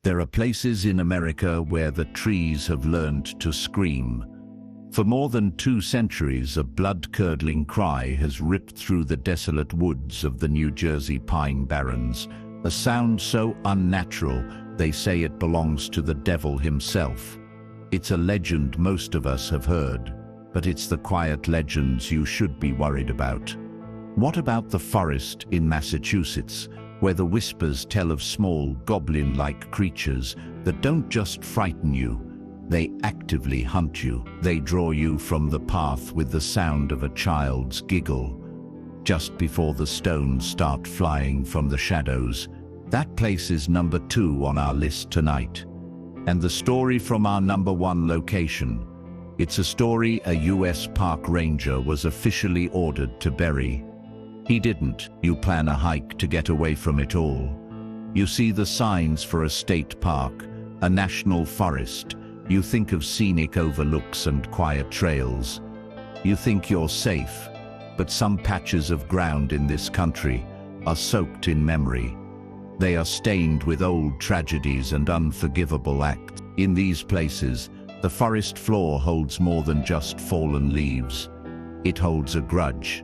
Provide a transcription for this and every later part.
There are places in America where the trees have learned to scream. For more than 2 centuries, a blood-curdling cry has ripped through the desolate woods of the New Jersey pine barrens, a sound so unnatural they say it belongs to the devil himself. It's a legend most of us have heard, but it's the quiet legends you should be worried about. What about the forest in Massachusetts, where the whispers tell of small, goblin-like creatures that don't just frighten you, they actively hunt you. They draw you from the path with the sound of a child's giggle. Just before the stones start flying from the shadows, that place is number 2 on our list tonight. And the story from our number 1 location. It's a story a U.S. park ranger was officially ordered to bury. He didn't. You plan a hike to get away from it all. You see the signs for a state park, a national forest. You think of scenic overlooks and quiet trails. You think you're safe, but some patches of ground in this country are soaked in memory. They are stained with old tragedies and unforgivable acts. In these places, the forest floor holds more than just fallen leaves. It holds a grudge.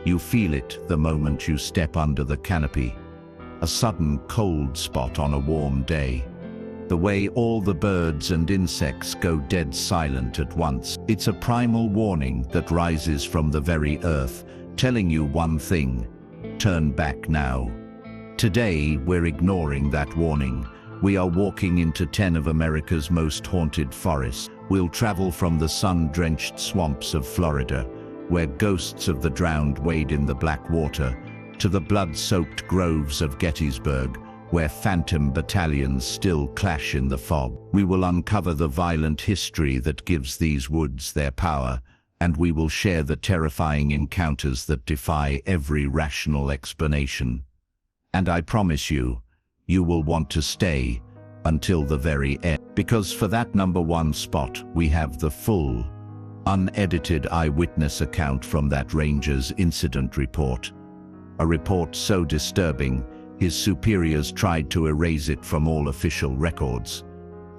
You feel it the moment you step under the canopy. A sudden cold spot on a warm day. The way all the birds and insects go dead silent at once. It's a primal warning that rises from the very earth, telling you one thing: turn back now. Today, we're ignoring that warning. We are walking into 10 of America's most haunted forests. We'll travel from the sun-drenched swamps of Florida, where ghosts of the drowned wade in the black water, to the blood-soaked groves of Gettysburg, where phantom battalions still clash in the fog. We will uncover the violent history that gives these woods their power, and we will share the terrifying encounters that defy every rational explanation. And I promise you, you will want to stay until the very end, because for that number 1 spot, we have the full, unedited eyewitness account from that ranger's incident report. A report so disturbing, his superiors tried to erase it from all official records.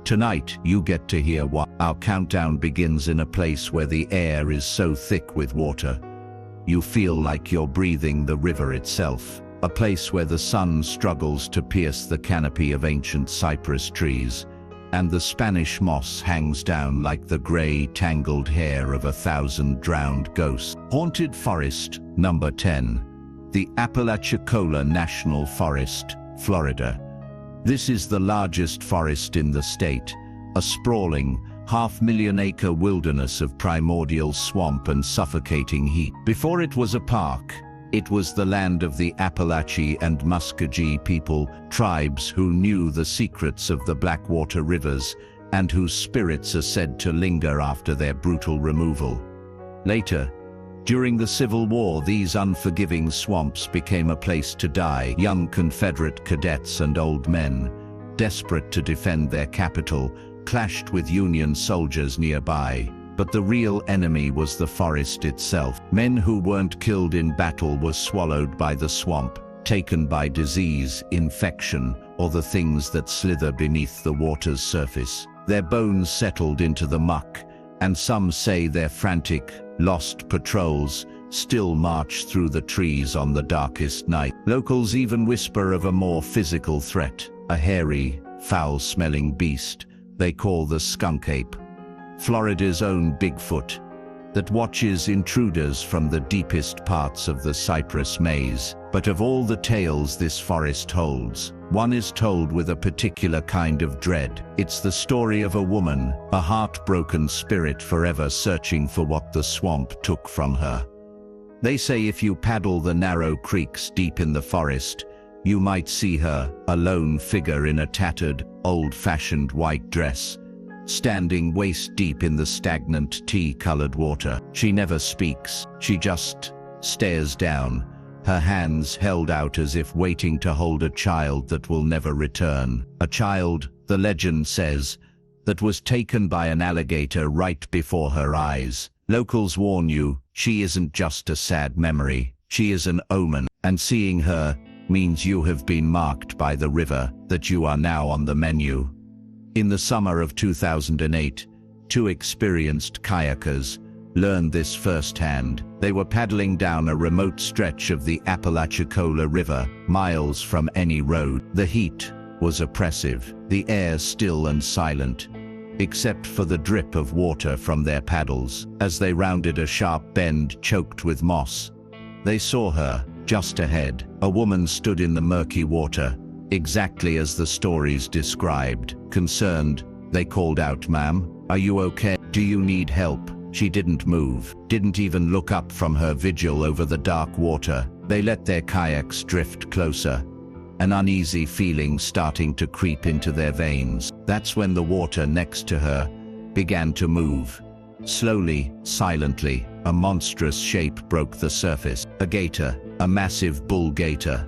Tonight, you get to hear why. Our countdown begins in a place where the air is so thick with water. You feel like you're breathing the river itself. A place where the sun struggles to pierce the canopy of ancient cypress trees, and the Spanish moss hangs down like the gray, tangled hair of 1,000 drowned ghosts. Haunted Forest, number 10. The Apalachicola National Forest, Florida. This is the largest forest in the state, a sprawling, half-million-acre wilderness of primordial swamp and suffocating heat. Before it was a park, it was the land of the Apalachee and Muskogee people, tribes who knew the secrets of the Blackwater rivers and whose spirits are said to linger after their brutal removal. Later, during the Civil War, these unforgiving swamps became a place to die. Young Confederate cadets and old men, desperate to defend their capital, clashed with Union soldiers nearby. But the real enemy was the forest itself. Men who weren't killed in battle were swallowed by the swamp, taken by disease, infection, or the things that slither beneath the water's surface. Their bones settled into the muck, and some say their frantic, lost patrols still march through the trees on the darkest night. Locals even whisper of a more physical threat, a hairy, foul-smelling beast they call the skunk ape. Florida's own Bigfoot, that watches intruders from the deepest parts of the cypress maze. But of all the tales this forest holds, one is told with a particular kind of dread. It's the story of a woman, a heartbroken spirit forever searching for what the swamp took from her. They say if you paddle the narrow creeks deep in the forest, you might see her, a lone figure in a tattered, old-fashioned white dress, standing waist-deep in the stagnant tea-colored water. She never speaks, she just stares down, her hands held out as if waiting to hold a child that will never return. A child, the legend says, that was taken by an alligator right before her eyes. Locals warn you, she isn't just a sad memory, she is an omen, and seeing her, means you have been marked by the river, that you are now on the menu. In the summer of 2008, two experienced kayakers learned this firsthand. They were paddling down a remote stretch of the Apalachicola River, miles from any road. The heat was oppressive, the air still and silent, except for the drip of water from their paddles. As they rounded a sharp bend choked with moss, they saw her, just ahead. A woman stood in the murky water, exactly as the stories described. Concerned, they called out, "Ma'am, are you okay? Do you need help?" She didn't move, didn't even look up from her vigil over the dark water. They let their kayaks drift closer, an uneasy feeling starting to creep into their veins. That's when the water next to her began to move. Slowly, silently, a monstrous shape broke the surface. A gator, a massive bull gator,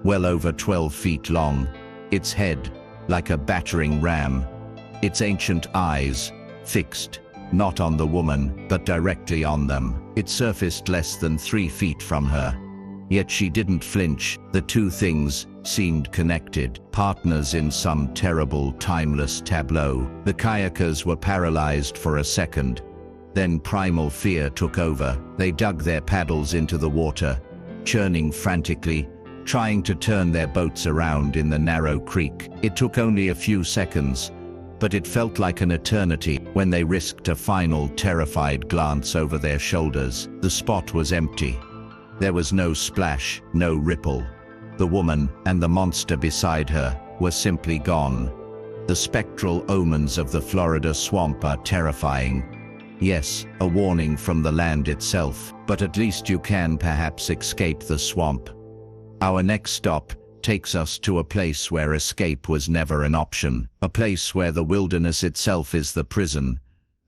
well over 12 feet long, its head like a battering ram, its ancient eyes fixed, not on the woman, but directly on them. It surfaced less than 3 feet from her. Yet she didn't flinch. The two things seemed connected, partners in some terrible, timeless tableau. The kayakers were paralyzed for a second. Then primal fear took over. They dug their paddles into the water, churning frantically, trying to turn their boats around in the narrow creek. It took only a few seconds, but it felt like an eternity when they risked a final terrified glance over their shoulders. The spot was empty. There was no splash, no ripple. The woman and the monster beside her were simply gone. The spectral omens of the Florida swamp are terrifying. Yes, a warning from the land itself, but at least you can perhaps escape the swamp. Our next stop takes us to a place where escape was never an option, a place where the wilderness itself is the prison,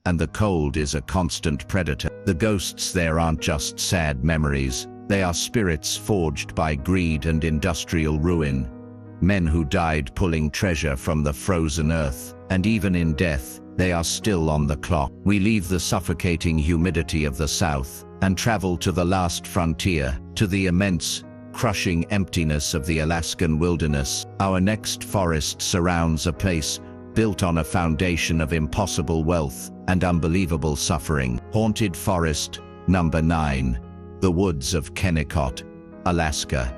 and the cold is a constant predator. The ghosts there aren't just sad memories, they are spirits forged by greed and industrial ruin. Men who died pulling treasure from the frozen earth, and even in death, they are still on the clock. We leave the suffocating humidity of the south and travel to the last frontier, to the immense, crushing emptiness of the Alaskan wilderness. Our next forest surrounds a place built on a foundation of impossible wealth and unbelievable suffering. Haunted Forest, number 9. The woods of Kennecott, Alaska.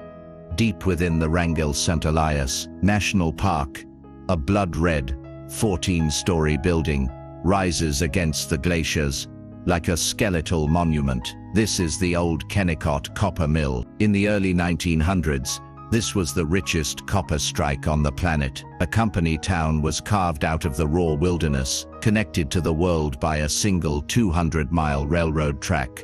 Deep within the Wrangell St. Elias National Park, a blood-red, 14-story building rises against the glaciers like a skeletal monument. This is the old Kennecott Copper Mill. In the early 1900s, this was the richest copper strike on the planet. A company town was carved out of the raw wilderness, connected to the world by a single 200-mile railroad track.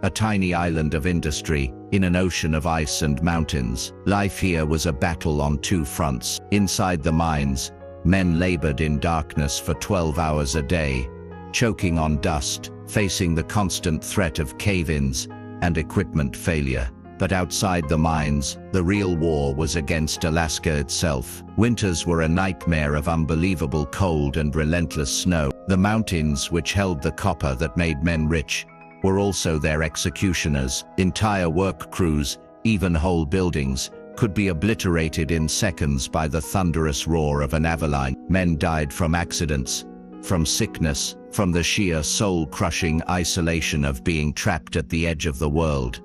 A tiny island of industry in an ocean of ice and mountains. Life here was a battle on two fronts. Inside the mines, men labored in darkness for 12 hours a day, choking on dust, facing the constant threat of cave-ins and equipment failure. But outside the mines, the real war was against Alaska itself. Winters were a nightmare of unbelievable cold and relentless snow. The mountains, which held the copper that made men rich, were also their executioners. Entire work crews, even whole buildings, could be obliterated in seconds by the thunderous roar of an avalanche. Men died from accidents, from sickness, from the sheer soul-crushing isolation of being trapped at the edge of the world.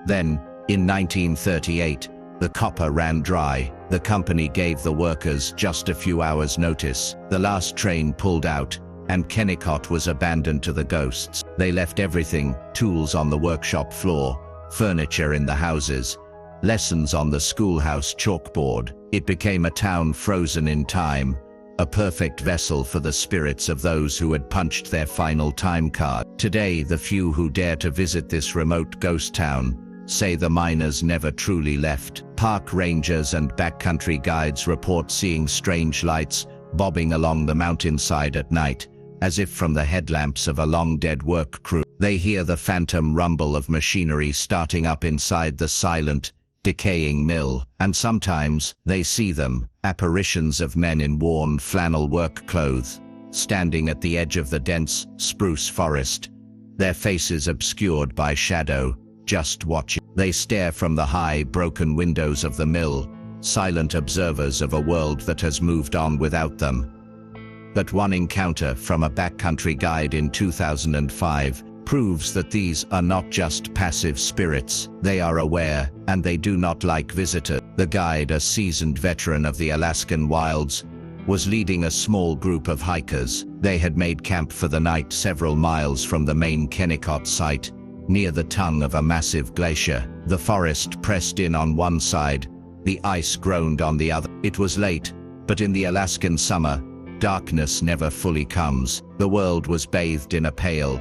Then, in 1938, the copper ran dry. The company gave the workers just a few hours' notice. The last train pulled out, and Kennecott was abandoned to the ghosts. They left everything: tools on the workshop floor, furniture in the houses, lessons on the schoolhouse chalkboard. It became a town frozen in time, a perfect vessel for the spirits of those who had punched their final time card. Today, the few who dare to visit this remote ghost town say the miners never truly left. Park rangers and backcountry guides report seeing strange lights bobbing along the mountainside at night, as if from the headlamps of a long-dead work crew. They hear the phantom rumble of machinery starting up inside the silent, decaying mill, and sometimes they see them, apparitions of men in worn flannel work clothes, standing at the edge of the dense spruce forest, their faces obscured by shadow, just watching. They stare from the high, broken windows of the mill, silent observers of a world that has moved on without them. But one encounter from a backcountry guide in 2005 proves that these are not just passive spirits. They are aware, and they do not like visitors. The guide, a seasoned veteran of the Alaskan wilds, was leading a small group of hikers. They had made camp for the night several miles from the main Kennecott site, near the tongue of a massive glacier. The forest pressed in on one side, the ice groaned on the other. It was late, but in the Alaskan summer, darkness never fully comes. The world was bathed in a pale,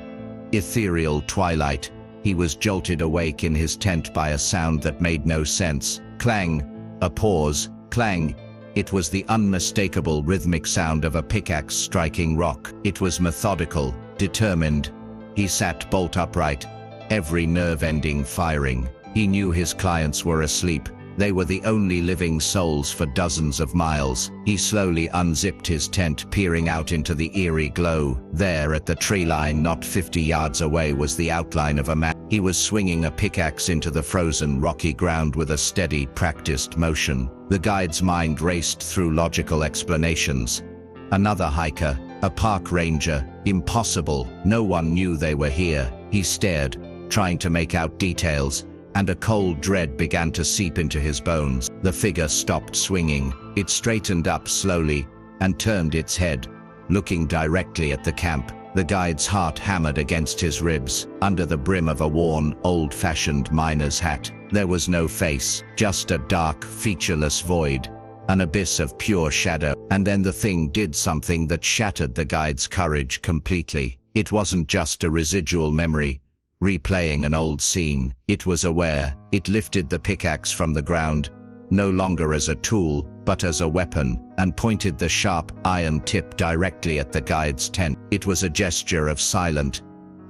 ethereal twilight. He was jolted awake in his tent by a sound that made no sense. Clang, a pause, clang. It was the unmistakable rhythmic sound of a pickaxe striking rock. It was methodical, determined. He sat bolt upright, every nerve ending firing. He knew his clients were asleep. They were the only living souls for dozens of miles. He slowly unzipped his tent, peering out into the eerie glow. There, at the tree line not 50 yards away, was the outline of a man. He was swinging a pickaxe into the frozen, rocky ground with a steady, practiced motion. The guide's mind raced through logical explanations. Another hiker, a park ranger. Impossible. No one knew they were here. He stared, trying to make out details, and a cold dread began to seep into his bones. The figure stopped swinging. It straightened up slowly and turned its head, looking directly at the camp. The guide's heart hammered against his ribs. Under the brim of a worn, old-fashioned miner's hat, there was no face, just a dark, featureless void, an abyss of pure shadow. And then the thing did something that shattered the guide's courage completely. It wasn't just a residual memory, replaying an old scene. It was aware. It lifted the pickaxe from the ground, no longer as a tool, but as a weapon, and pointed the sharp iron tip directly at the guide's tent. It was a gesture of silent,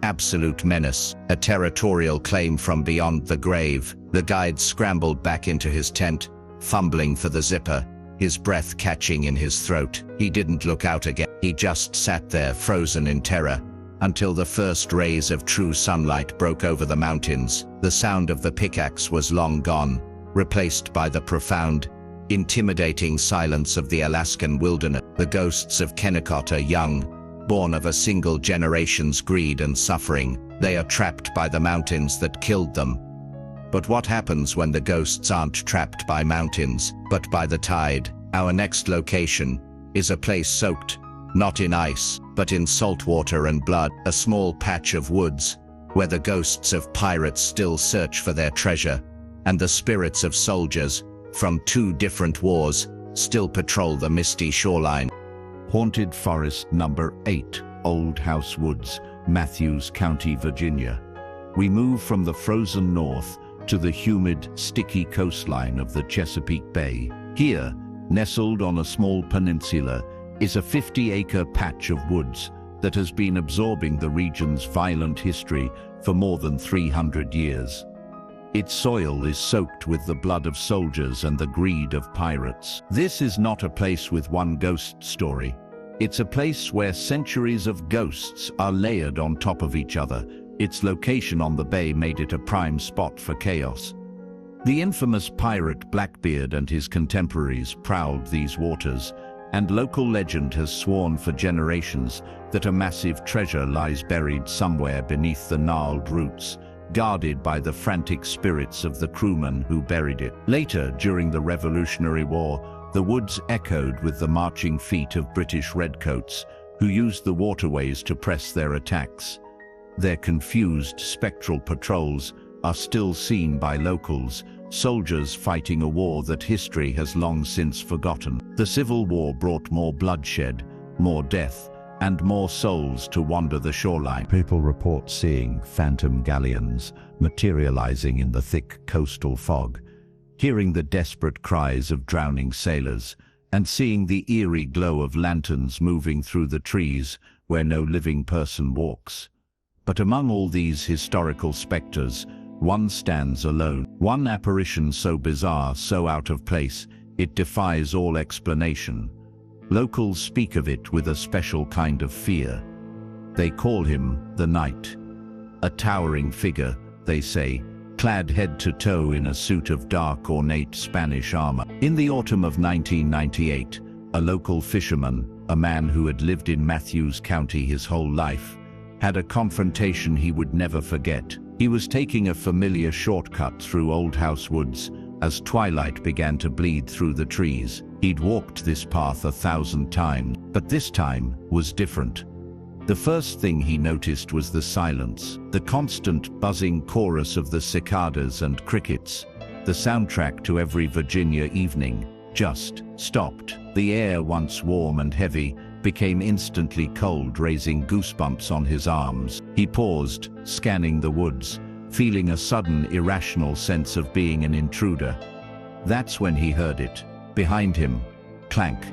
absolute menace, a territorial claim from beyond the grave. The guide scrambled back into his tent, fumbling for the zipper, his breath catching in his throat. He didn't look out again. He just sat there, frozen in terror, until the first rays of true sunlight broke over the mountains. The sound of the pickaxe was long gone, replaced by the profound, intimidating silence of the Alaskan wilderness. The ghosts of Kennecott are young, born of a single generation's greed and suffering. They are trapped by the mountains that killed them. But what happens when the ghosts aren't trapped by mountains, but by the tide? Our next location is a place soaked, not in ice, but in salt water and blood, a small patch of woods where the ghosts of pirates still search for their treasure, and the spirits of soldiers from 2 different wars still patrol the misty shoreline. Haunted Forest Number 8, Old House Woods, Matthews County, Virginia. We move from the frozen north to the humid, sticky coastline of the Chesapeake Bay. Here, nestled on a small peninsula, is a 50-acre patch of woods that has been absorbing the region's violent history for more than 300 years. Its soil is soaked with the blood of soldiers and the greed of pirates. This is not a place with one ghost story. It's a place where centuries of ghosts are layered on top of each other. Its location on the bay made it a prime spot for chaos. The infamous pirate Blackbeard and his contemporaries prowled these waters, and local legend has sworn for generations that a massive treasure lies buried somewhere beneath the gnarled roots, guarded by the frantic spirits of the crewmen who buried it. Later, during the Revolutionary War, the woods echoed with the marching feet of British redcoats, who used the waterways to press their attacks. Their confused, spectral patrols are still seen by locals, soldiers fighting a war that history has long since forgotten. The Civil War brought more bloodshed, more death, and more souls to wander the shoreline. People report seeing phantom galleons materializing in the thick coastal fog, hearing the desperate cries of drowning sailors, and seeing the eerie glow of lanterns moving through the trees where no living person walks. But among all these historical specters, one stands alone. One apparition so bizarre, so out of place, it defies all explanation. Locals speak of it with a special kind of fear. They call him the Knight. A towering figure, they say, clad head to toe in a suit of dark ornate Spanish armor. In the autumn of 1998, a local fisherman, a man who had lived in Matthews County his whole life, had a confrontation he would never forget. He was taking a familiar shortcut through Old House Woods as twilight began to bleed through the trees. He'd walked this path 1,000 times, but this time was different. The first thing he noticed was the silence, the constant buzzing chorus of the cicadas and crickets. The soundtrack to every Virginia evening just stopped. The air, once warm and heavy, became instantly cold, raising goosebumps on his arms. He paused, scanning the woods, feeling a sudden irrational sense of being an intruder. That's when he heard it. Behind him, clank.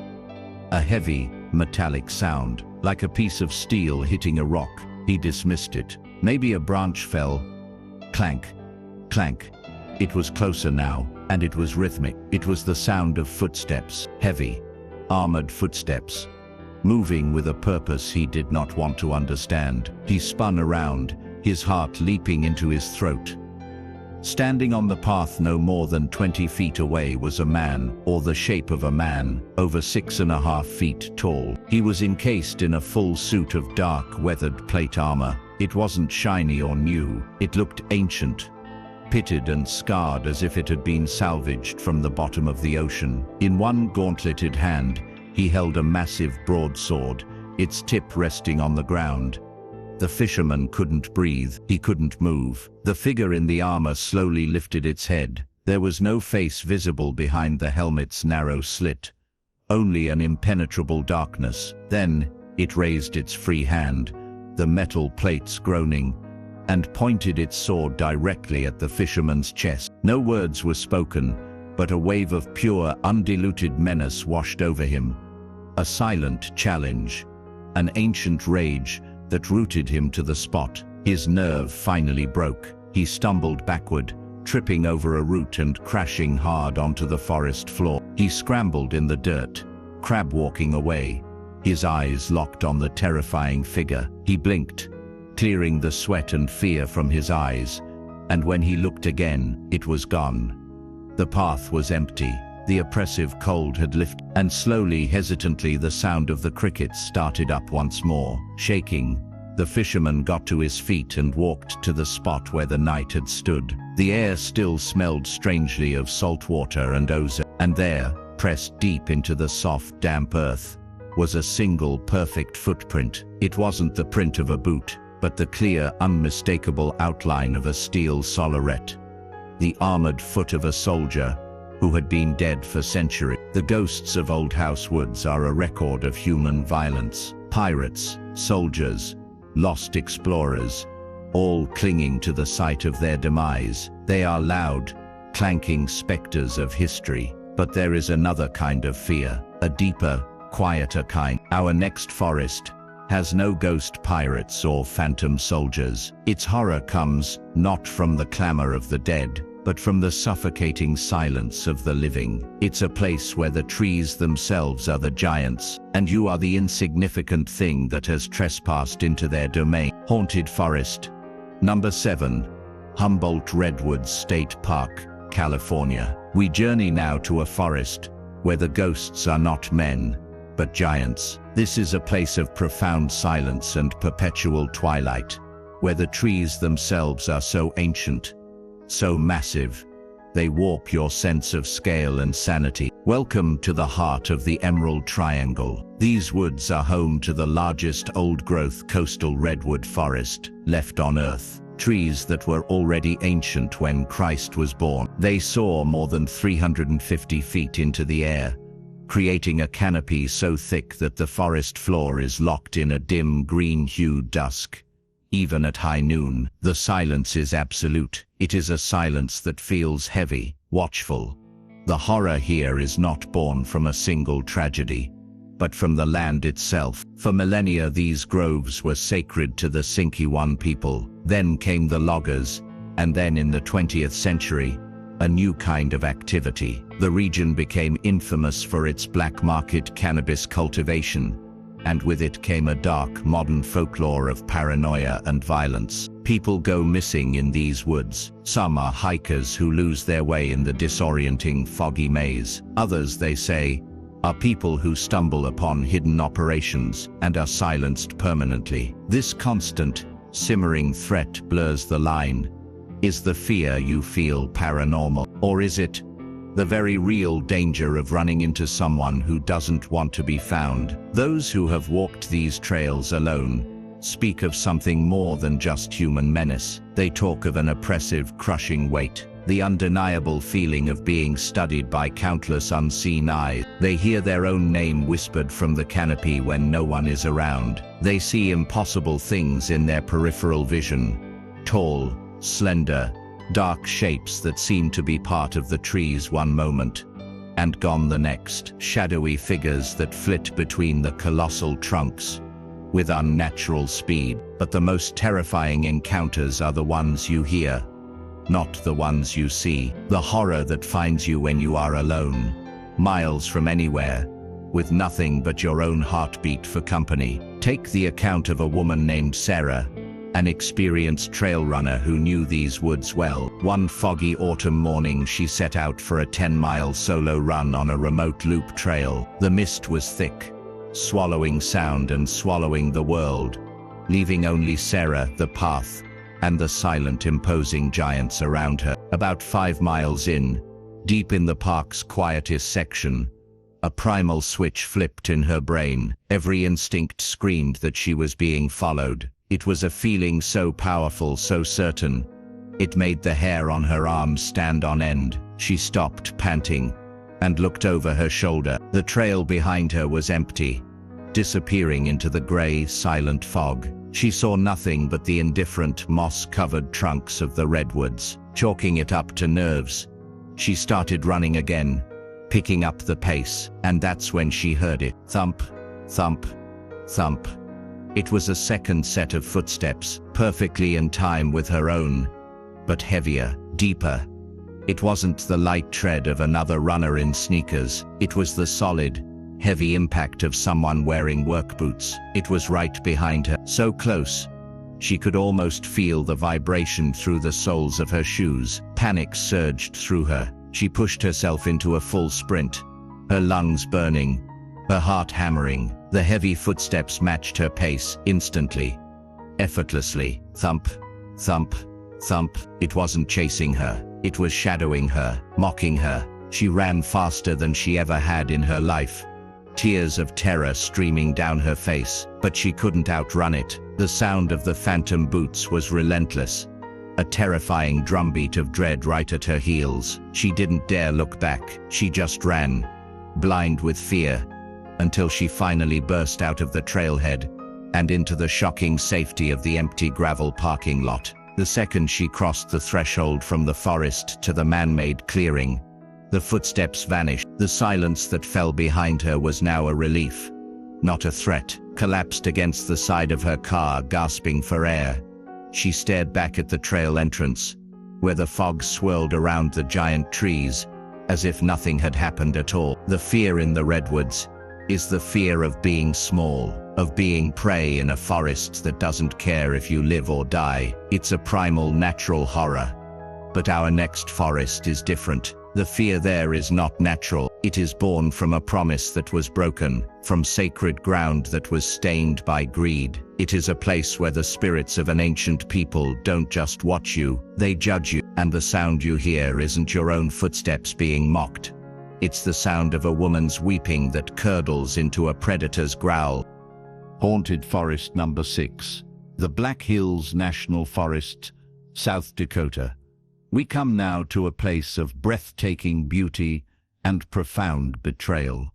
A heavy, metallic sound, like a piece of steel hitting a rock. He dismissed it. Maybe a branch fell. Clank, clank. It was closer now, and it was rhythmic. It was the sound of footsteps, heavy, armored footsteps, moving with a purpose he did not want to understand. He spun around, his heart leaping into his throat. Standing on the path no more than 20 feet away was a man, or the shape of a man, over 6.5 feet tall. He was encased in a full suit of dark, weathered plate armor. It wasn't shiny or new. It looked ancient, pitted and scarred as if it had been salvaged from the bottom of the ocean. In one gauntleted hand, he held a massive broadsword, its tip resting on the ground. The fisherman couldn't breathe, he couldn't move. The figure in the armor slowly lifted its head. There was no face visible behind the helmet's narrow slit, only an impenetrable darkness. Then it raised its free hand, the metal plates groaning, and pointed its sword directly at the fisherman's chest. No words were spoken, but a wave of pure, undiluted menace washed over him. A silent challenge, an ancient rage that rooted him to the spot. His nerve finally broke. He stumbled backward, tripping over a root and crashing hard onto the forest floor. He scrambled in the dirt, crab-walking away, his eyes locked on the terrifying figure. He blinked, clearing the sweat and fear from his eyes, and when he looked again, it was gone. The path was empty. The oppressive cold had lifted, and slowly, hesitantly, the sound of the crickets started up once more. Shaking, the fisherman got to his feet and walked to the spot where the knight had stood. The air still smelled strangely of salt water and ozone, and there, pressed deep into the soft, damp earth, was a single perfect footprint. It wasn't the print of a boot, but the clear, unmistakable outline of a steel soleret, the armored foot of a soldier who had been dead for centuries. The ghosts of Old House Woods are a record of human violence. Pirates, soldiers, lost explorers, all clinging to the site of their demise. They are loud, clanking specters of history. But there is another kind of fear, a deeper, quieter kind. Our next forest has no ghost pirates or phantom soldiers. Its horror comes not from the clamor of the dead, but from the suffocating silence of the living. It's a place where the trees themselves are the giants, and you are the insignificant thing that has trespassed into their domain. Haunted Forest. Number 7. Humboldt Redwoods State Park, California. We journey now to a forest where the ghosts are not men, but giants. This is a place of profound silence and perpetual twilight, where the trees themselves are so ancient, so massive, they warp your sense of scale and sanity. Welcome to the heart of the Emerald Triangle. These woods are home to the largest old-growth coastal redwood forest left on Earth. Trees that were already ancient when Christ was born. They soar more than 350 feet into the air, creating a canopy so thick that the forest floor is locked in a dim green-hued dusk. Even at high noon, the silence is absolute. It is a silence that feels heavy, watchful. The horror here is not born from a single tragedy, but from the land itself. For millennia, these groves were sacred to the Sinkyone people. Then came the loggers, and then in the 20th century, a new kind of activity. The region became infamous for its black market cannabis cultivation, and with it came a dark, modern folklore of paranoia and violence. People go missing in these woods. Some are hikers who lose their way in the disorienting, foggy maze. Others, they say, are people who stumble upon hidden operations and are silenced permanently. This constant, simmering threat blurs the line. Is the fear you feel paranormal, or is it the very real danger of running into someone who doesn't want to be found? Those who have walked these trails alone speak of something more than just human menace. They talk of an oppressive, crushing weight, the undeniable feeling of being studied by countless unseen eyes. They hear their own name whispered from the canopy when no one is around. They see impossible things in their peripheral vision. Tall, slender, dark shapes that seem to be part of the trees one moment and gone the next. Shadowy figures that flit between the colossal trunks with unnatural speed. But the most terrifying encounters are the ones you hear, not the ones you see. The horror that finds you when you are alone, miles from anywhere, with nothing but your own heartbeat for company. Take the account of a woman named Sarah, an experienced trail runner who knew these woods well. One foggy autumn morning, she set out for a 10-mile solo run on a remote loop trail. The mist was thick, swallowing sound and swallowing the world, leaving only Sarah, the path, and the silent, imposing giants around her. About 5 miles in, deep in the park's quietest section, a primal switch flipped in her brain. Every instinct screamed that she was being followed. It was a feeling so powerful, so certain, it made the hair on her arms stand on end. She stopped, panting, and looked over her shoulder. The trail behind her was empty, disappearing into the gray, silent fog. She saw nothing but the indifferent, moss-covered trunks of the redwoods, chalking it up to nerves. She started running again, picking up the pace, and that's when she heard it. Thump, thump, thump. It was a second set of footsteps, perfectly in time with her own, but heavier, deeper. It wasn't the light tread of another runner in sneakers. It was the solid, heavy impact of someone wearing work boots. It was right behind her, so close, she could almost feel the vibration through the soles of her shoes. Panic surged through her. She pushed herself into a full sprint, her lungs burning, her heart hammering. The heavy footsteps matched her pace instantly, effortlessly. Thump, thump, thump. It wasn't chasing her. It was shadowing her, mocking her. She ran faster than she ever had in her life, tears of terror streaming down her face, but she couldn't outrun it. The sound of the phantom boots was relentless, a terrifying drumbeat of dread right at her heels. She didn't dare look back. She just ran, blind with fear, until she finally burst out of the trailhead and into the shocking safety of the empty gravel parking lot. The second she crossed the threshold from the forest to the man-made clearing, the footsteps vanished. The silence that fell behind her was now a relief, not a threat. Collapsed against the side of her car, gasping for air, she stared back at the trail entrance, where the fog swirled around the giant trees, as if nothing had happened at all. The fear in the redwoods is the fear of being small, of being prey in a forest that doesn't care if you live or die. It's a primal, natural horror. But our next forest is different. The fear there is not natural. It is born from a promise that was broken, from sacred ground that was stained by greed. It is a place where the spirits of an ancient people don't just watch you, they judge you. And the sound you hear isn't your own footsteps being mocked. It's the sound of a woman's weeping that curdles into a predator's growl. Haunted Forest Number 6, the Black Hills National Forest, South Dakota. We come now to a place of breathtaking beauty and profound betrayal.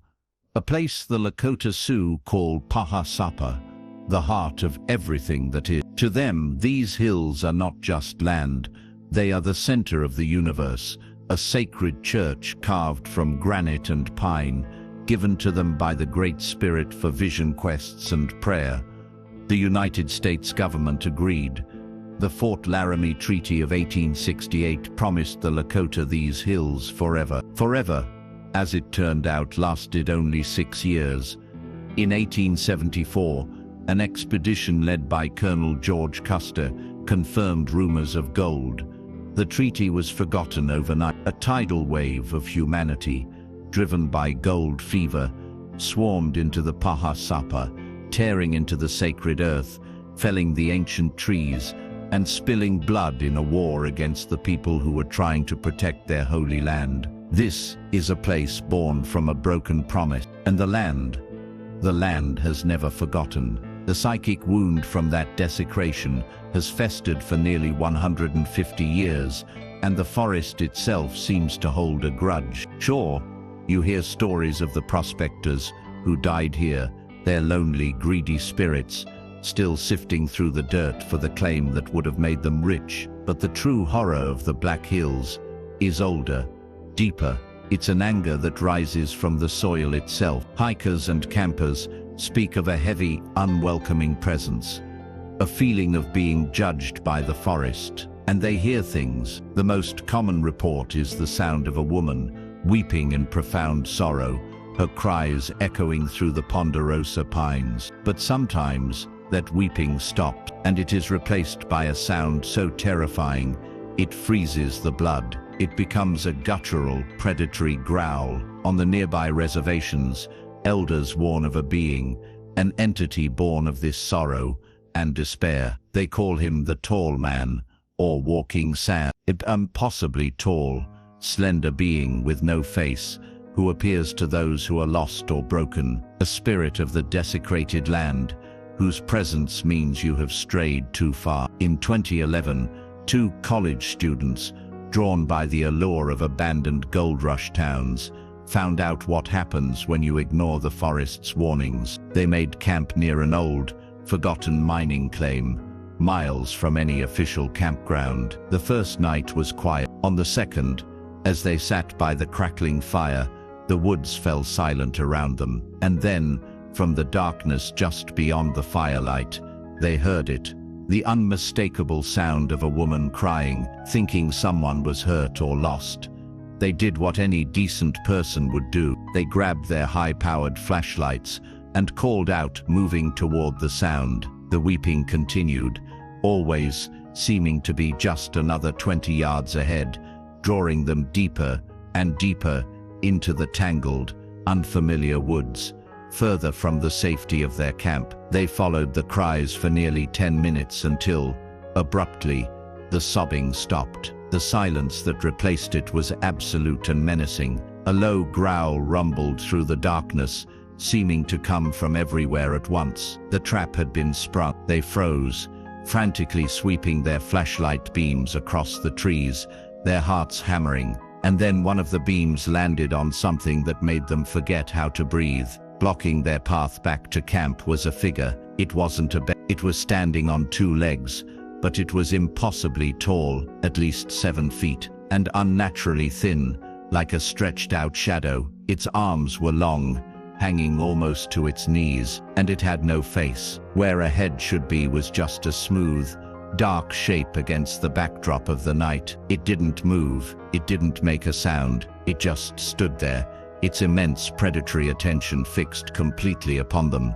A place the Lakota Sioux call Pahasapa, the heart of everything that is. To them, these hills are not just land, they are the center of the universe, a sacred church carved from granite and pine, given to them by the Great Spirit for vision quests and prayer. The United States government agreed. The Fort Laramie Treaty of 1868 promised the Lakota these hills forever. Forever, as it turned out, lasted only 6 years. In 1874, an expedition led by Colonel George Custer confirmed rumors of gold. The treaty was forgotten overnight. A tidal wave of humanity, driven by gold fever, swarmed into the Pahasapa, tearing into the sacred earth, felling the ancient trees, and spilling blood in a war against the people who were trying to protect their holy land. This is a place born from a broken promise, and the land has never forgotten. The psychic wound from that desecration has festered for nearly 150 years, and the forest itself seems to hold a grudge. Sure, you hear stories of the prospectors who died here, their lonely, greedy spirits, still sifting through the dirt for the claim that would have made them rich. But the true horror of the Black Hills is older, deeper. It's an anger that rises from the soil itself. Hikers and campers speak of a heavy, unwelcoming presence, a feeling of being judged by the forest. And they hear things. The most common report is the sound of a woman weeping in profound sorrow, her cries echoing through the ponderosa pines. But sometimes that weeping stops, and it is replaced by a sound so terrifying it freezes the blood. It becomes a guttural, predatory growl. On the nearby reservations, elders warn of a being, an entity born of this sorrow and despair. They call him the Tall Man, or Walking Sand. An impossibly tall, slender being with no face, who appears to those who are lost or broken, a spirit of the desecrated land, whose presence means you have strayed too far. In 2011, 2 college students, drawn by the allure of abandoned gold rush towns, found out what happens when you ignore the forest's warnings. They made camp near an old, forgotten mining claim, miles from any official campground. The first night was quiet. On the second, as they sat by the crackling fire, the woods fell silent around them. And then, from the darkness just beyond the firelight, they heard it, the unmistakable sound of a woman crying, thinking someone was hurt or lost. They did what any decent person would do. They grabbed their high-powered flashlights and called out, moving toward the sound. The weeping continued, always seeming to be just another 20 yards ahead, drawing them deeper and deeper into the tangled, unfamiliar woods, further from the safety of their camp. They followed the cries for nearly 10 minutes until, abruptly, the sobbing stopped. The silence that replaced it was absolute and menacing. A low growl rumbled through the darkness, seeming to come from everywhere at once. The trap had been sprung. They froze, frantically sweeping their flashlight beams across the trees, their hearts hammering. And then one of the beams landed on something that made them forget how to breathe. Blocking their path back to camp was a figure. It wasn't a bed. It was standing on 2 legs, but it was impossibly tall, at least 7 feet, and unnaturally thin, like a stretched-out shadow. Its arms were long, hanging almost to its knees, and it had no face. Where a head should be was just a smooth, dark shape against the backdrop of the night. It didn't move, it didn't make a sound, it just stood there, its immense predatory attention fixed completely upon them.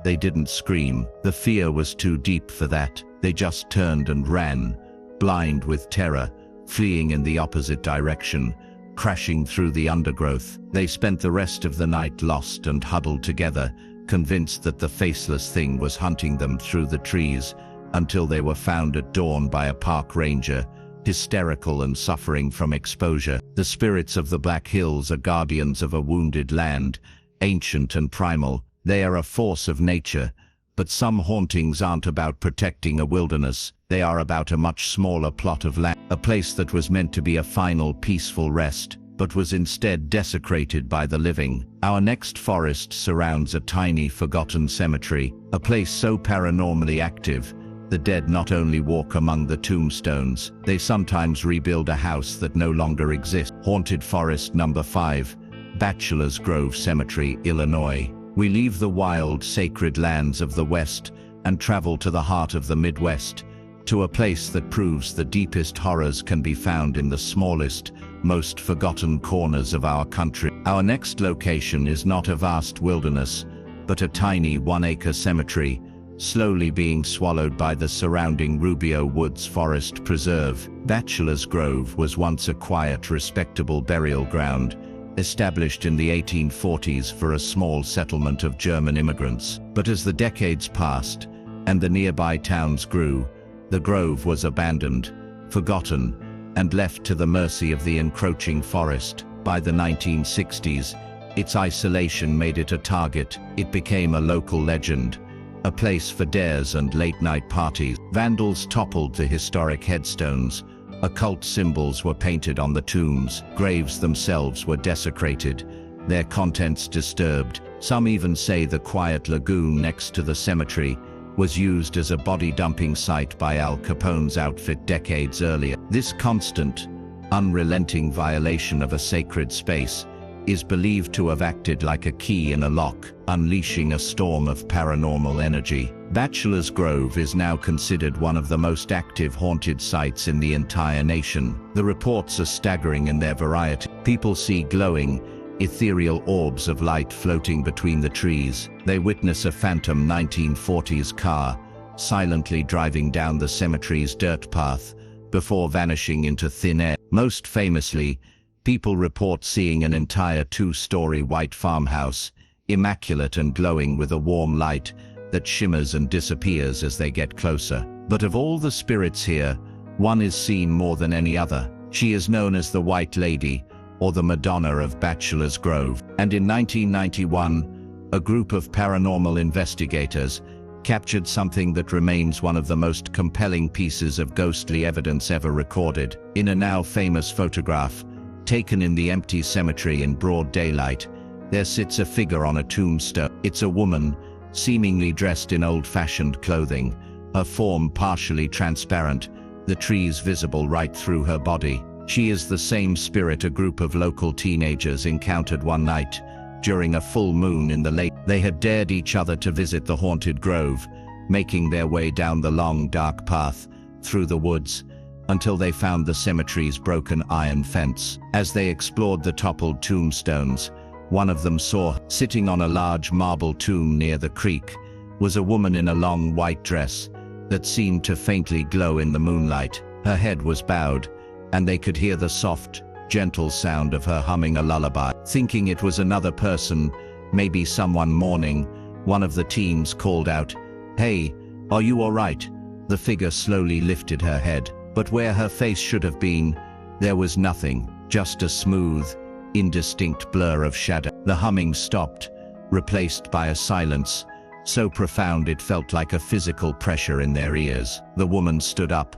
They didn't scream. The fear was too deep for that. They just turned and ran, blind with terror, fleeing in the opposite direction, crashing through the undergrowth. They spent the rest of the night lost and huddled together, convinced that the faceless thing was hunting them through the trees, until they were found at dawn by a park ranger, hysterical and suffering from exposure. The spirits of the Black Hills are guardians of a wounded land, ancient and primal. They are a force of nature, but some hauntings aren't about protecting a wilderness. They are about a much smaller plot of land, a place that was meant to be a final peaceful rest, but was instead desecrated by the living. Our next forest surrounds a tiny forgotten cemetery, a place so paranormally active, the dead not only walk among the tombstones, they sometimes rebuild a house that no longer exists. Haunted Forest Number 5, Bachelor's Grove Cemetery, Illinois. We leave the wild, sacred lands of the West and travel to the heart of the Midwest, to a place that proves the deepest horrors can be found in the smallest, most forgotten corners of our country. Our next location is not a vast wilderness, but a tiny 1-acre cemetery, slowly being swallowed by the surrounding Rubio Woods Forest Preserve. Bachelor's Grove was once a quiet, respectable burial ground, established in the 1840s for a small settlement of German immigrants. But as the decades passed and the nearby towns grew, the grove was abandoned, forgotten, and left to the mercy of the encroaching forest. By the 1960s, its isolation made it a target. It became a local legend, a place for dares and late-night parties. Vandals toppled the historic headstones. Occult symbols were painted on the tombs. Graves themselves were desecrated, their contents disturbed. Some even say the quiet lagoon next to the cemetery was used as a body-dumping site by Al Capone's outfit decades earlier. This constant, unrelenting violation of a sacred space is believed to have acted like a key in a lock, unleashing a storm of paranormal energy. Bachelor's Grove is now considered one of the most active haunted sites in the entire nation. The reports are staggering in their variety. People see glowing, ethereal orbs of light floating between the trees. They witness a phantom 1940s car silently driving down the cemetery's dirt path before vanishing into thin air. Most famously, people report seeing an entire 2-story white farmhouse, immaculate and glowing with a warm light that shimmers and disappears as they get closer. But of all the spirits here, one is seen more than any other. She is known as the White Lady, or the Madonna of Bachelor's Grove. And in 1991, a group of paranormal investigators captured something that remains one of the most compelling pieces of ghostly evidence ever recorded. In a now famous photograph, taken in the empty cemetery in broad daylight, there sits a figure on a tombstone. It's a woman, seemingly dressed in old-fashioned clothing, her form partially transparent, the trees visible right through her body. She is the same spirit a group of local teenagers encountered one night during a full moon in the lake. They had dared each other to visit the haunted grove, making their way down the long, dark path through the woods until they found the cemetery's broken iron fence. As they explored the toppled tombstones, one of them saw, sitting on a large marble tomb near the creek, was a woman in a long white dress that seemed to faintly glow in the moonlight. Her head was bowed, and they could hear the soft, gentle sound of her humming a lullaby. Thinking it was another person, maybe someone mourning, one of the teens called out, "Hey, are you all right?" The figure slowly lifted her head, but where her face should have been, there was nothing, just a smooth, indistinct blur of shadow. The humming stopped, replaced by a silence so profound it felt like a physical pressure in their ears. The woman stood up,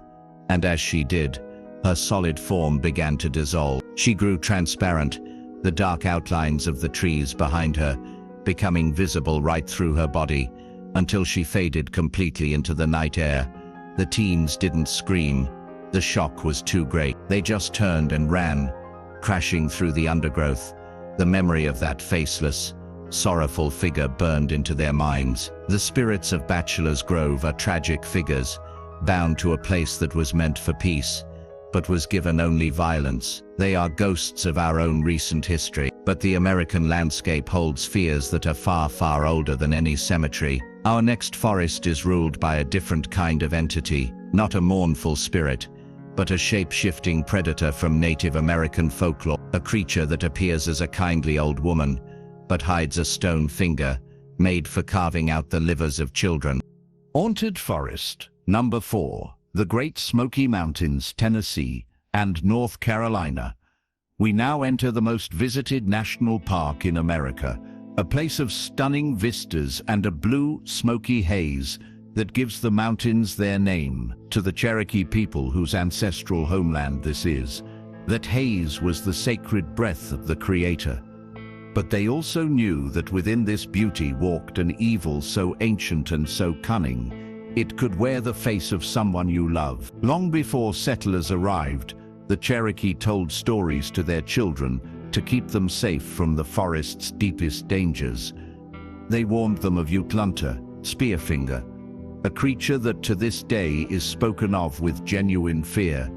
and as she did, her solid form began to dissolve. She grew transparent, the dark outlines of the trees behind her becoming visible right through her body, until she faded completely into the night air. The teens didn't scream. The shock was too great. They just turned and ran, crashing through the undergrowth. The memory of that faceless, sorrowful figure burned into their minds. The spirits of Bachelor's Grove are tragic figures, bound to a place that was meant for peace, but was given only violence. They are ghosts of our own recent history, but the American landscape holds fears that are far, far older than any cemetery. Our next forest is ruled by a different kind of entity, not a mournful spirit, but a shape-shifting predator from Native American folklore, a creature that appears as a kindly old woman, but hides a stone finger, made for carving out the livers of children. Haunted Forest, number 4. The Great Smoky Mountains, Tennessee, and North Carolina. We now enter the most visited national park in America, a place of stunning vistas and a blue, smoky haze that gives the mountains their name. To the Cherokee people whose ancestral homeland this is, that haze was the sacred breath of the Creator. But they also knew that within this beauty walked an evil so ancient and so cunning, it could wear the face of someone you love. Long before settlers arrived, the Cherokee told stories to their children to keep them safe from the forest's deepest dangers. They warned them of Utlunta, Spearfinger, a creature that to this day is spoken of with genuine fear.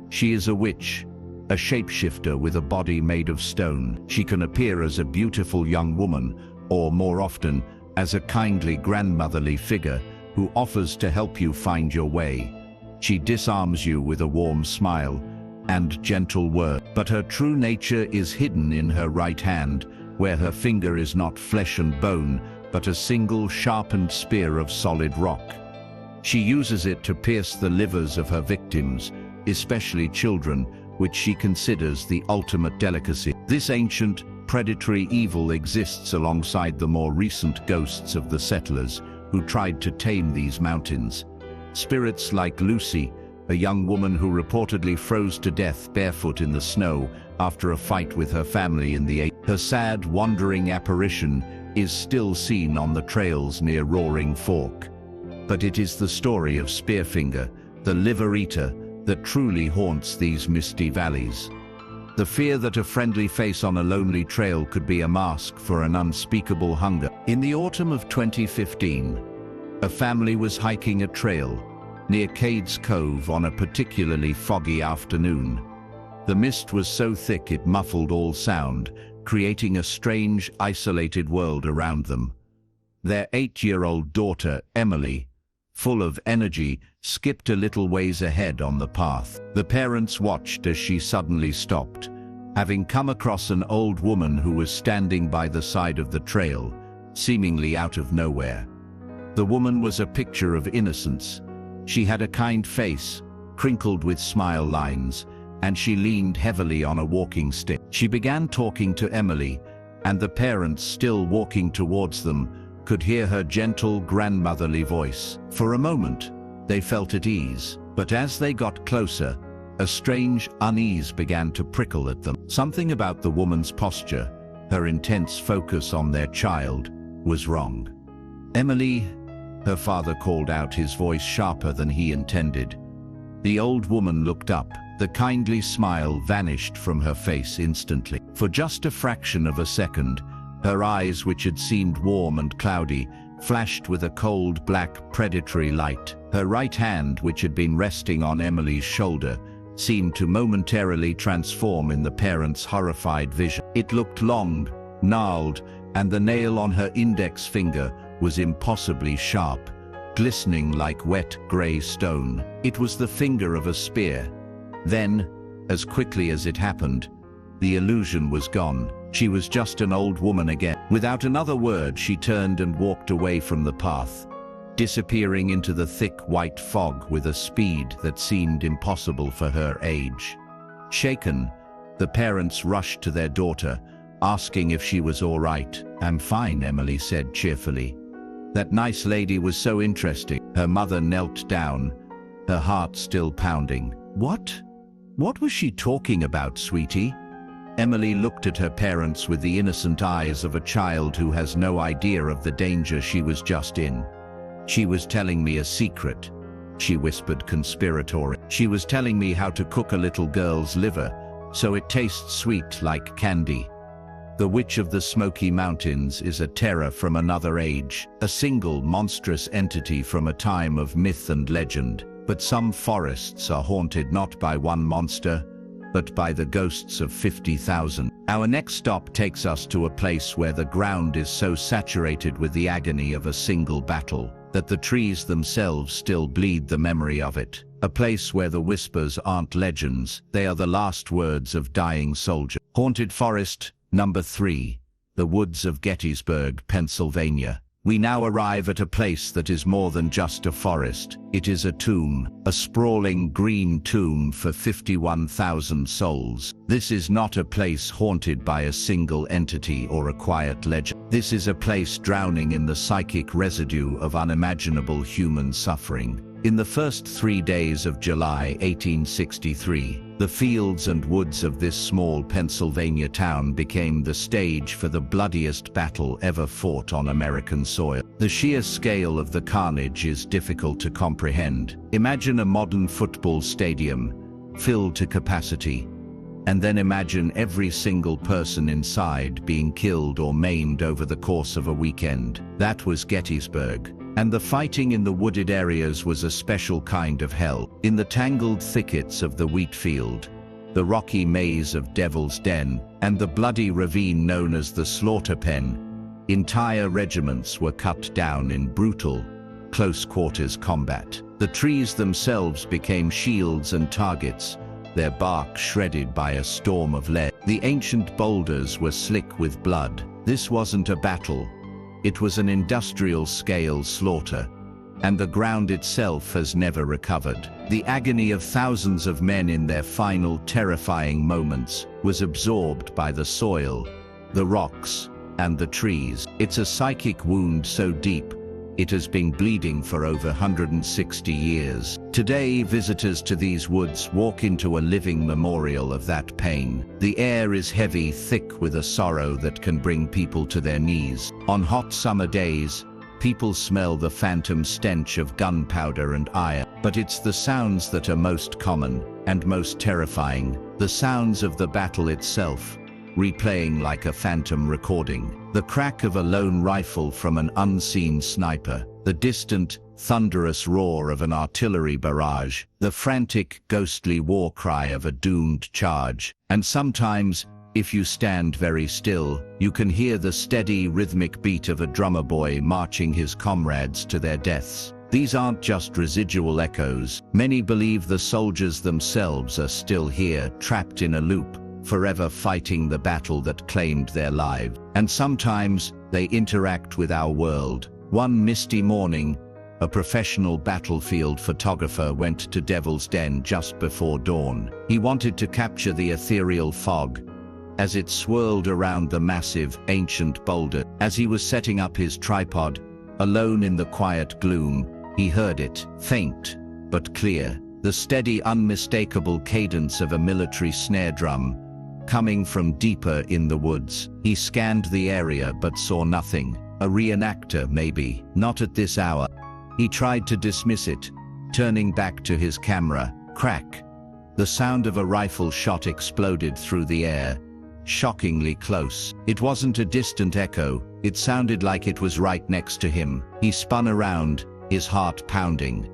She is a witch, a shapeshifter with a body made of stone. She can appear as a beautiful young woman, or more often, as a kindly grandmotherly figure who offers to help you find your way. She disarms you with a warm smile and gentle word, but her true nature is hidden in her right hand, where her finger is not flesh and bone, but a single sharpened spear of solid rock. She uses it to pierce the livers of her victims, especially children, which she considers the ultimate delicacy. This ancient, predatory evil exists alongside the more recent ghosts of the settlers who tried to tame these mountains. Spirits like Lucy, a young woman who reportedly froze to death barefoot in the snow after a fight with her family in the 80s. Her sad, wandering apparition is still seen on the trails near Roaring Fork. But it is the story of Spearfinger, the liver eater, that truly haunts these misty valleys. The fear that a friendly face on a lonely trail could be a mask for an unspeakable hunger. In the autumn of 2015, a family was hiking a trail near Cades Cove on a particularly foggy afternoon. The mist was so thick it muffled all sound, creating a strange, isolated world around them. Their 8-year-old daughter, Emily, full of energy, skipped a little ways ahead on the path. The parents watched as she suddenly stopped, having come across an old woman who was standing by the side of the trail, seemingly out of nowhere. The woman was a picture of innocence. She had a kind face, crinkled with smile lines, and she leaned heavily on a walking stick. She began talking to Emily, and the parents, still walking towards them, could hear her gentle grandmotherly voice. For a moment, they felt at ease, but as they got closer, a strange unease began to prickle at them. Something about the woman's posture, her intense focus on their child, was wrong. "Emily," her father called out, his voice sharper than he intended. The old woman looked up. The kindly smile vanished from her face instantly. For just a fraction of a second, her eyes, which had seemed warm and cloudy, flashed with a cold, black, predatory light. Her right hand, which had been resting on Emily's shoulder, seemed to momentarily transform in the parents' horrified vision. It looked long, gnarled, and the nail on her index finger was impossibly sharp, glistening like wet gray stone. It was the finger of a spear. Then, as quickly as it happened, the illusion was gone. She was just an old woman again. Without another word, she turned and walked away from the path, disappearing into the thick white fog with a speed that seemed impossible for her age. Shaken, the parents rushed to their daughter, asking if she was all right. "I'm fine," Emily said cheerfully. "That nice lady was so interesting." Her mother knelt down, her heart still pounding. What was she talking about, sweetie?" Emily looked at her parents with the innocent eyes of a child who has no idea of the danger she was just in. "She was telling me a secret," she whispered conspiratorially. "She was telling me how to cook a little girl's liver, so it tastes sweet like candy." The Witch of the Smoky Mountains is a terror from another age, a single monstrous entity from a time of myth and legend. But some forests are haunted not by one monster, but by the ghosts of 50,000. Our next stop takes us to a place where the ground is so saturated with the agony of a single battle that the trees themselves still bleed the memory of it. A place where the whispers aren't legends, they are the last words of dying soldiers. Haunted Forest, number 3, the woods of Gettysburg, Pennsylvania. We now arrive at a place that is more than just a forest. It is a tomb, a sprawling green tomb for 51,000 souls. This is not a place haunted by a single entity or a quiet legend. This is a place drowning in the psychic residue of unimaginable human suffering. In the first 3 days of July 1863, the fields and woods of this small Pennsylvania town became the stage for the bloodiest battle ever fought on American soil. The sheer scale of the carnage is difficult to comprehend. Imagine a modern football stadium, filled to capacity, and then imagine every single person inside being killed or maimed over the course of a weekend. That was Gettysburg. And the fighting in the wooded areas was a special kind of hell. In the tangled thickets of the wheat field, the rocky maze of Devil's Den, and the bloody ravine known as the Slaughter Pen, Entire regiments were cut down in brutal, close-quarters combat. The trees themselves became shields and targets, their bark shredded by a storm of lead. The ancient boulders were slick with blood. This wasn't a battle. It was an industrial-scale slaughter, and the ground itself has never recovered. The agony of thousands of men in their final terrifying moments was absorbed by the soil, the rocks, and the trees. It's a psychic wound so deep, it has been bleeding for over 160 years. Today, visitors to these woods walk into a living memorial of that pain. The air is heavy, thick with a sorrow that can bring people to their knees. On hot summer days, people smell the phantom stench of gunpowder and iron. But it's the sounds that are most common and most terrifying, the sounds of the battle itself, replaying like a phantom recording. The crack of a lone rifle from an unseen sniper, the distant, thunderous roar of an artillery barrage, the frantic, ghostly war cry of a doomed charge. And sometimes, if you stand very still, you can hear the steady, rhythmic beat of a drummer boy marching his comrades to their deaths. These aren't just residual echoes. Many believe the soldiers themselves are still here, trapped in a loop, forever fighting the battle that claimed their lives. And sometimes, they interact with our world. One misty morning, a professional battlefield photographer went to Devil's Den just before dawn. He wanted to capture the ethereal fog as it swirled around the massive, ancient boulder. As he was setting up his tripod, alone in the quiet gloom, he heard it, faint but clear, the steady, unmistakable cadence of a military snare drum, coming from deeper in the woods. He scanned the area but saw nothing. A reenactor, maybe. Not at this hour. He tried to dismiss it, turning back to his camera. Crack! The sound of a rifle shot exploded through the air, shockingly close. It wasn't a distant echo. It sounded like it was right next to him. He spun around, his heart pounding,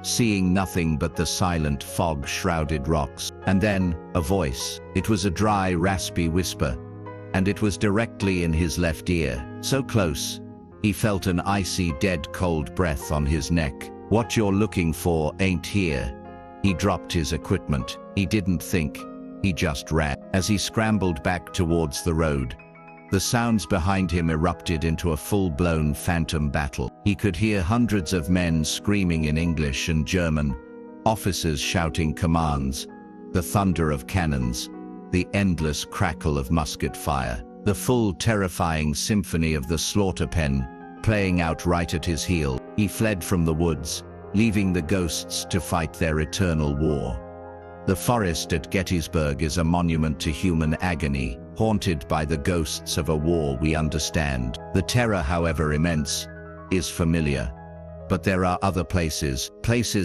seeing nothing but the silent, fog-shrouded rocks. And then, a voice. It was a dry, raspy whisper, and it was directly in his left ear. So close, he felt an icy, dead-cold breath on his neck. What you're looking for ain't here. He dropped his equipment. He didn't think. He just ran. As he scrambled back towards the road, the sounds behind him erupted into a full-blown phantom battle. He could hear hundreds of men screaming in English and German, officers shouting commands, the thunder of cannons, the endless crackle of musket fire, the full terrifying symphony of the slaughter pen playing out right at his heel. He fled from the woods, leaving the ghosts to fight their eternal war. The forest at Gettysburg is a monument to human agony, haunted by the ghosts of a war we understand. The terror, however immense, is familiar. But there are other places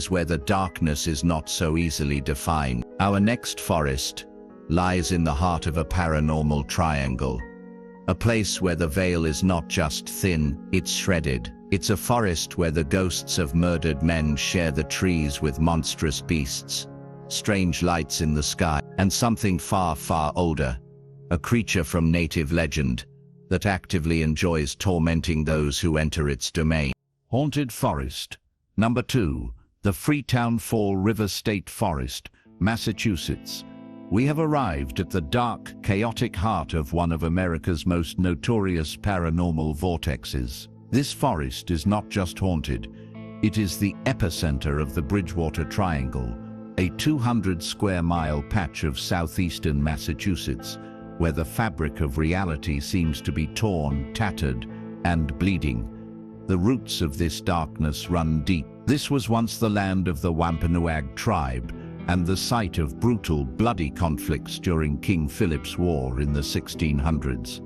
where the darkness is not so easily defined. Our next forest lies in the heart of a paranormal triangle. A place where the veil is not just thin, it's shredded. It's a forest where the ghosts of murdered men share the trees with monstrous beasts, strange lights in the sky, and something far, far older, a creature from native legend that actively enjoys tormenting those who enter its domain. Haunted Forest. Number 2. The Freetown State Forest, Massachusetts. We have arrived at the dark, chaotic heart of one of America's most notorious paranormal vortexes. This forest is not just haunted, it is the epicenter of the Bridgewater Triangle, a 200-square-mile patch of southeastern Massachusetts, where the fabric of reality seems to be torn, tattered, and bleeding. The roots of this darkness run deep. This was once the land of the Wampanoag tribe, and the site of brutal, bloody conflicts during King Philip's War in the 1600s.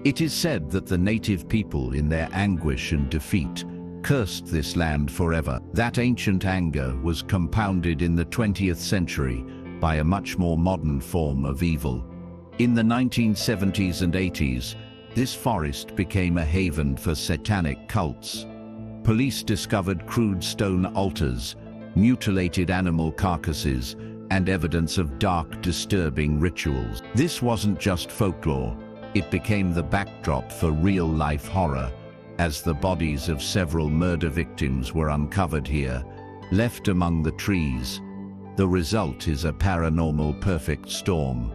It is said that the native people, in their anguish and defeat, cursed this land forever. That ancient anger was compounded in the 20th century by a much more modern form of evil. In the 1970s and 80s, this forest became a haven for satanic cults. Police discovered crude stone altars, mutilated animal carcasses, and evidence of dark, disturbing rituals. This wasn't just folklore. It became the backdrop for real-life horror, as the bodies of several murder victims were uncovered here, left among the trees. The result is a paranormal perfect storm,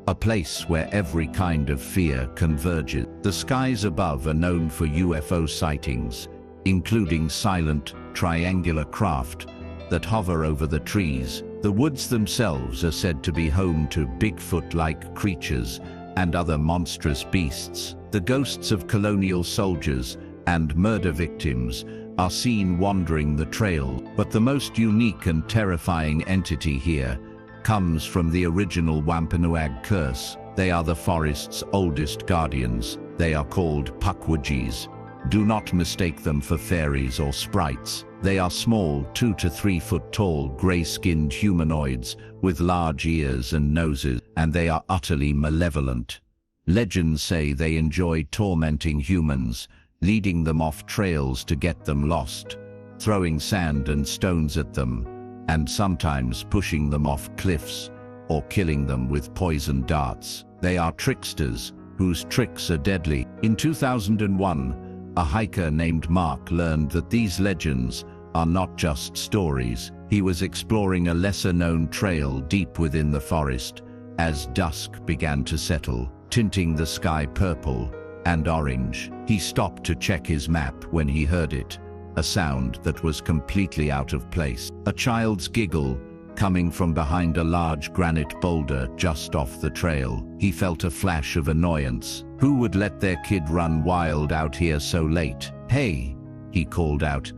a place where every kind of fear converges. The skies above are known for UFO sightings, including silent, triangular craft that hover over the trees. The woods themselves are said to be home to Bigfoot-like creatures and other monstrous beasts. The ghosts of colonial soldiers and murder victims are seen wandering the trail, but the most unique and terrifying entity here comes from the original Wampanoag curse. They are the forest's oldest guardians. They are called Puckwudgies. Do not mistake them for fairies or sprites. They are small, 2 to 3 foot tall, gray-skinned humanoids with large ears and noses, and they are utterly malevolent. Legends say they enjoy tormenting humans, leading them off trails to get them lost, throwing sand and stones at them, and sometimes pushing them off cliffs or killing them with poison darts. They are tricksters whose tricks are deadly. In 2001, a hiker named Mark learned that these legends are not just stories. He was exploring a lesser-known trail deep within the forest as dusk began to settle, tinting the sky purple and orange. He stopped to check his map when he heard it, a sound that was completely out of place. A child's giggle coming from behind a large granite boulder just off the trail. He felt a flash of annoyance. Who would let their kid run wild out here so late? "Hey," he called out,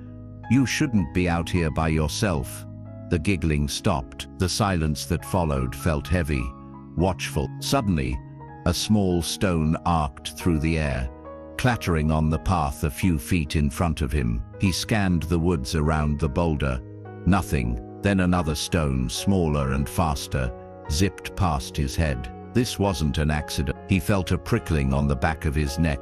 "you shouldn't be out here by yourself." The giggling stopped. The silence that followed felt heavy, watchful. Suddenly, a small stone arced through the air, clattering on the path a few feet in front of him. He scanned the woods around the boulder. Nothing. Then another stone, smaller and faster, zipped past his head. This wasn't an accident. He felt a prickling on the back of his neck,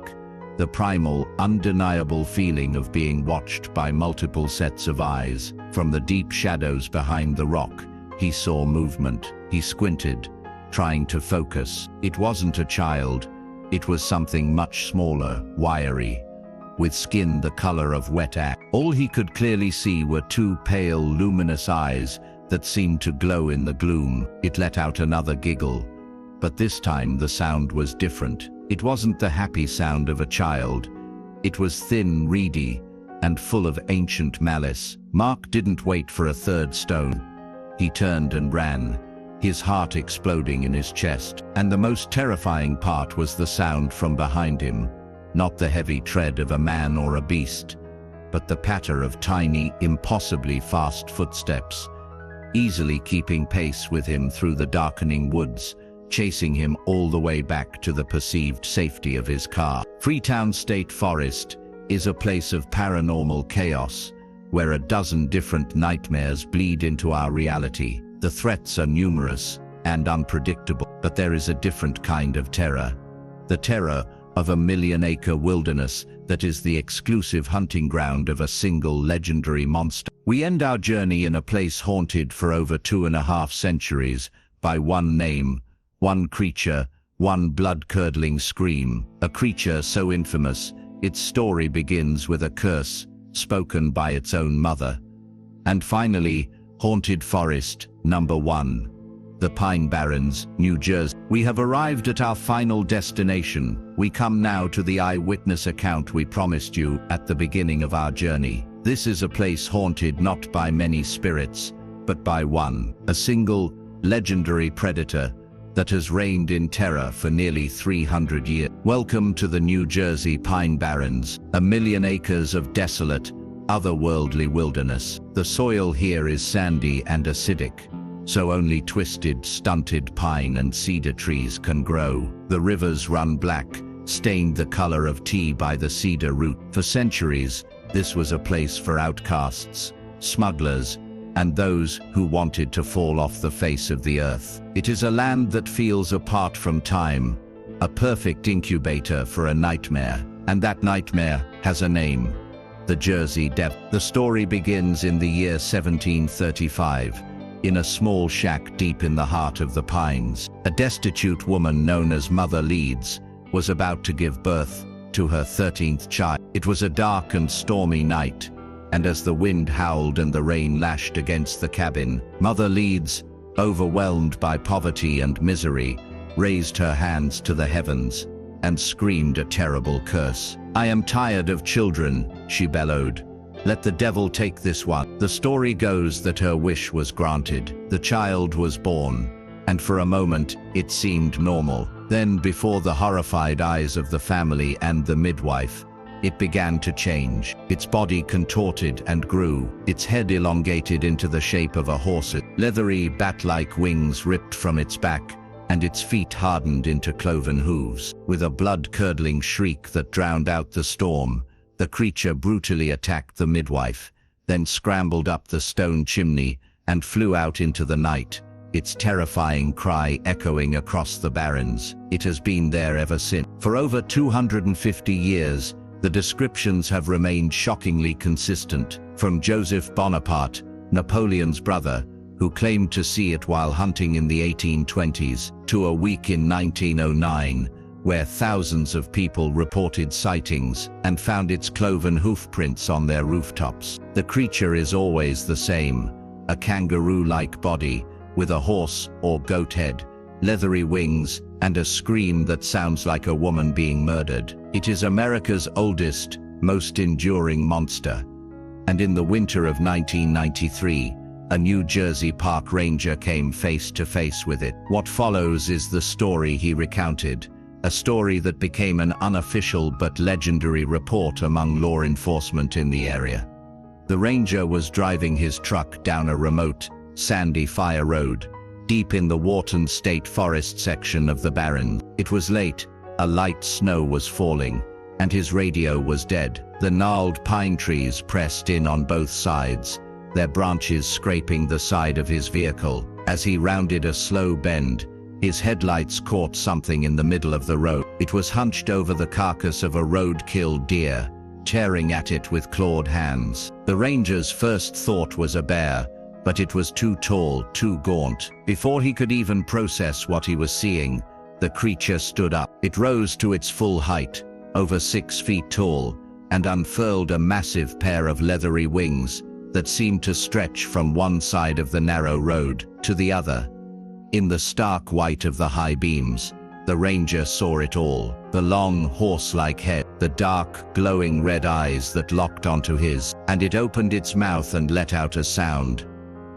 the primal, undeniable feeling of being watched by multiple sets of eyes. From the deep shadows behind the rock, he saw movement. He squinted, trying to focus. It wasn't a child. It was something much smaller, wiry, with skin the color of wet ash. All he could clearly see were 2 pale, luminous eyes that seemed to glow in the gloom. It let out another giggle, but this time the sound was different. It wasn't the happy sound of a child. It was thin, reedy, and full of ancient malice. Mark didn't wait for a third stone. He turned and ran, his heart exploding in his chest. And the most terrifying part was the sound from behind him. Not the heavy tread of a man or a beast, but the patter of tiny, impossibly fast footsteps, easily keeping pace with him through the darkening woods, chasing him all the way back to the perceived safety of his car. Freetown State Forest is a place of paranormal chaos, where a dozen different nightmares bleed into our reality. The threats are numerous and unpredictable, but there is a different kind of terror. The terror of a million-acre wilderness that is the exclusive hunting ground of a single legendary monster. We end our journey in a place haunted for over 2.5 centuries by one name, one creature, one blood-curdling scream. A creature so infamous, its story begins with a curse spoken by its own mother. And finally, Haunted Forest, number 1. The Pine Barrens, New Jersey. We have arrived at our final destination. We come now to the eyewitness account we promised you at the beginning of our journey. This is a place haunted not by many spirits, but by one, a single, legendary predator that has reigned in terror for nearly 300 years. Welcome to the New Jersey Pine Barrens, a million acres of desolate, otherworldly wilderness. The soil here is sandy and acidic, so only twisted, stunted pine and cedar trees can grow. The rivers run black, stained the color of tea by the cedar root. For centuries, this was a place for outcasts, smugglers, and those who wanted to fall off the face of the earth. It is a land that feels apart from time, a perfect incubator for a nightmare, and that nightmare has a name: the Jersey Devil. The story begins in the year 1735, in a small shack deep in the heart of the pines. A destitute woman known as Mother Leeds was about to give birth to her 13th child. It was a dark and stormy night, and as the wind howled and the rain lashed against the cabin, Mother Leeds, overwhelmed by poverty and misery, raised her hands to the heavens and screamed a terrible curse. "I am tired of children," she bellowed. "Let the devil take this one." The story goes that her wish was granted. The child was born, and for a moment it seemed normal. Then, before the horrified eyes of the family and the midwife, it began to change. Its body contorted and grew, its head elongated into the shape of a horse's. Leathery, bat-like wings ripped from its back, and its feet hardened into cloven hooves. With a blood-curdling shriek that drowned out the storm, the creature brutally attacked the midwife, then scrambled up the stone chimney and flew out into the night, its terrifying cry echoing across the Barrens. It has been there ever since. For over 250 years, the descriptions have remained shockingly consistent, from Joseph Bonaparte, Napoleon's brother, who claimed to see it while hunting in the 1820s, to a week in 1909, where thousands of people reported sightings and found its cloven hoof prints on their rooftops. The creature is always the same, a kangaroo-like body, with a horse or goat head, leathery wings, and a scream that sounds like a woman being murdered. It is America's oldest, most enduring monster. And in the winter of 1993, a New Jersey park ranger came face to face with it. What follows is the story he recounted, a story that became an unofficial but legendary report among law enforcement in the area. The ranger was driving his truck down a remote, sandy fire road, deep in the Freetown State Forest section of the Barrens. It was late, a light snow was falling, and his radio was dead. The gnarled pine trees pressed in on both sides, their branches scraping the side of his vehicle. As he rounded a slow bend, his headlights caught something in the middle of the road. It was hunched over the carcass of a road-killed deer, tearing at it with clawed hands. The ranger's first thought was a bear, but it was too tall, too gaunt. Before he could even process what he was seeing, the creature stood up. It rose to its full height, over 6 feet tall, and unfurled a massive pair of leathery wings that seemed to stretch from one side of the narrow road to the other. In the stark white of the high beams, the ranger saw it all. The long, horse-like head, the dark, glowing red eyes that locked onto his, and it opened its mouth and let out a sound.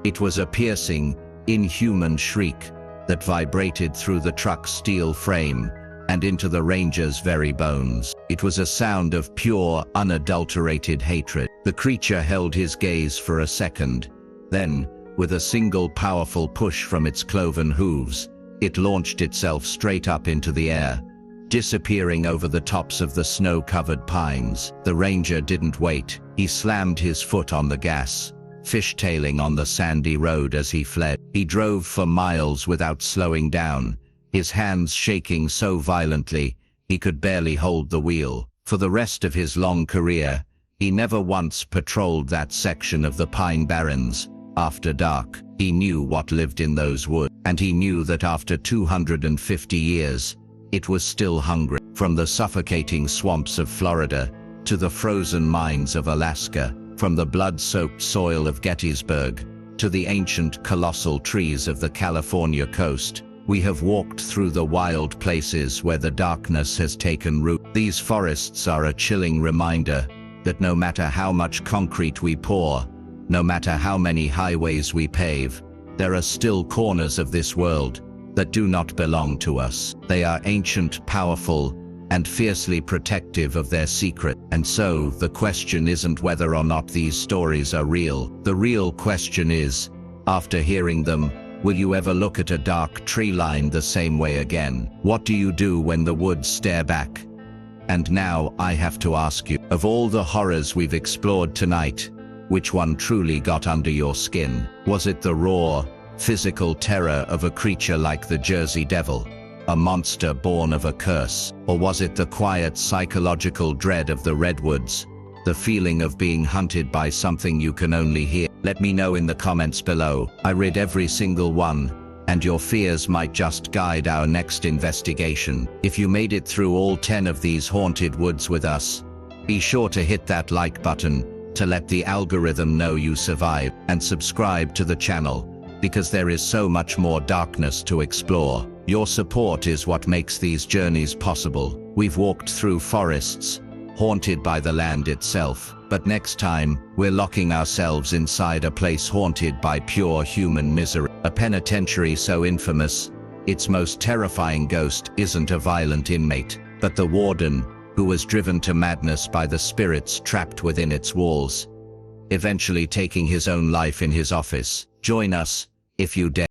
It was a piercing, inhuman shriek that vibrated through the truck's steel frame and into the ranger's very bones. It was a sound of pure, unadulterated hatred. The creature held his gaze for a second. Then, with a single powerful push from its cloven hooves, it launched itself straight up into the air, disappearing over the tops of the snow-covered pines. The ranger didn't wait. He slammed his foot on the gas, fishtailing on the sandy road as he fled. He drove for miles without slowing down, his hands shaking so violently he could barely hold the wheel. For the rest of his long career, he never once patrolled that section of the Pine Barrens. After dark, he knew what lived in those woods, and he knew that after 250 years, it was still hungry. From the suffocating swamps of Florida to the frozen mines of Alaska, from the blood-soaked soil of Gettysburg to the ancient colossal trees of the California coast, we have walked through the wild places where the darkness has taken root. These forests are a chilling reminder that no matter how much concrete we pour, no matter how many highways we pave, there are still corners of this world that do not belong to us. They are ancient, powerful, and fiercely protective of their secret. And so, the question isn't whether or not these stories are real. The real question is, after hearing them, will you ever look at a dark tree line the same way again? What do you do when the woods stare back? And now, I have to ask you, of all the horrors we've explored tonight, which one truly got under your skin? Was it the raw, physical terror of a creature like the Jersey Devil, a monster born of a curse? Or was it the quiet psychological dread of the redwoods, the feeling of being hunted by something you can only hear? Let me know in the comments below. I read every single one, and your fears might just guide our next investigation. If you made it through all 10 of these haunted woods with us, be sure to hit that like button to let the algorithm know you survived, and subscribe to the channel, because there is so much more darkness to explore. Your support is what makes these journeys possible. We've walked through forests, haunted by the land itself, but next time, we're locking ourselves inside a place haunted by pure human misery. A penitentiary so infamous, its most terrifying ghost isn't a violent inmate, but the warden, who was driven to madness by the spirits trapped within its walls, eventually taking his own life in his office. Join us, if you dare.